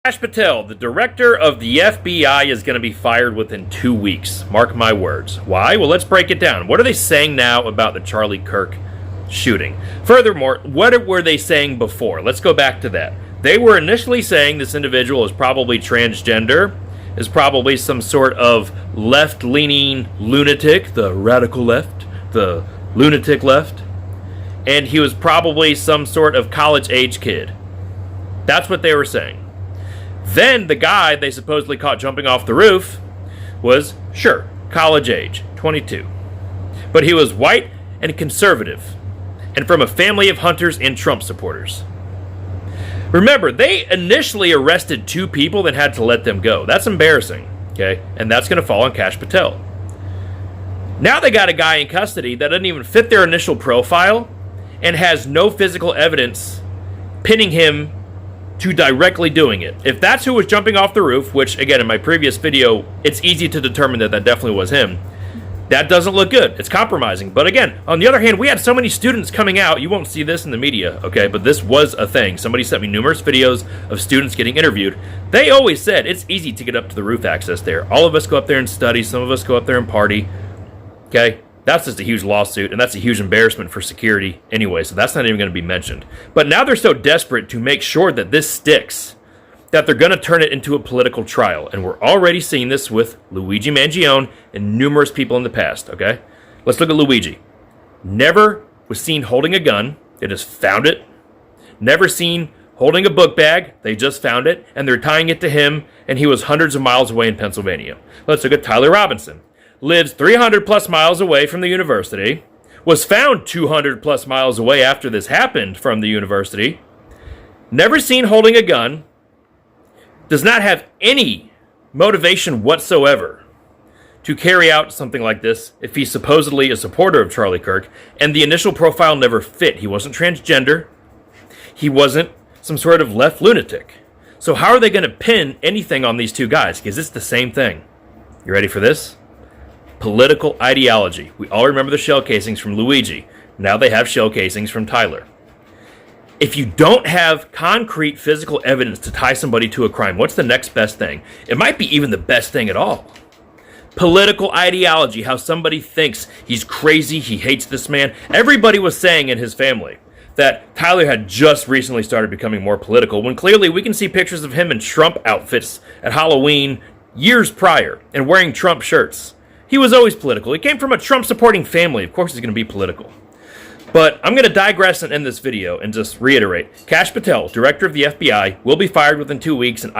Kash Patel, the director of the FBI, is going to be fired within 2 weeks. Mark my words. Why? Well, let's break it down. What are they saying now about the Charlie Kirk shooting? Furthermore, what were they saying before? Let's go back to that. They were initially saying this individual is probably transgender, is probably some sort of left-leaning lunatic, the radical left, the lunatic left, and he was probably some sort of college-age kid. That's what they were saying. Then the guy they supposedly caught jumping off the roof was, sure, college age, 22. But he was white and conservative, and from a family of hunters and Trump supporters. Remember, they initially arrested 2 people, then had to let them go. That's embarrassing, okay? And that's going to fall on Kash Patel. Now they got a guy in custody that doesn't even fit their initial profile and has no physical evidence pinning him to directly doing it. If that's who was jumping off the roof, which, again, in my previous video, it's easy to determine that that definitely was him, that doesn't look good. It's compromising. But again, on the other hand, we had so many students coming out. You won't see this in the media, okay? But this was a thing. Somebody sent me numerous videos of students getting interviewed. They always said it's easy to get up to the roof access there. All of us go up there and study. Some of us go up there and party, okay? That's just a huge lawsuit, and that's a huge embarrassment for security anyway, so that's not even going to be mentioned. But now they're so desperate to make sure that this sticks that they're going to turn it into a political trial. And we're already seeing this with Luigi Mangione and numerous people in the past, okay? Let's look at Luigi. Never was seen holding a gun. They just found it. Never seen holding a book bag. They just found it, and they're tying it to him, and he was hundreds of miles away in Pennsylvania. Let's look at Tyler Robinson. Lives 300 plus miles away from the university, was found 200 plus miles away after this happened from the university, never seen holding a gun, does not have any motivation whatsoever to carry out something like this if he's supposedly a supporter of Charlie Kirk, and the initial profile never fit. He wasn't transgender. He wasn't some sort of left lunatic. So how are they going to pin anything on these 2 guys? Because it's the same thing. You ready for this? Political ideology. We all remember the shell casings from Luigi. Now they have shell casings from Tyler. If you don't have concrete physical evidence to tie somebody to a crime, what's the next best thing? It might be even the best thing at all. Political ideology, how somebody thinks he's crazy, he hates this man. Everybody was saying in his family that Tyler had just recently started becoming more political, when clearly we can see pictures of him in Trump outfits at Halloween years prior and wearing Trump shirts. He was always political. He came from a Trump-supporting family. Of course he's going to be political. But I'm going to digress and end this video and just reiterate. Kash Patel, director of the FBI, will be fired within 2 weeks, and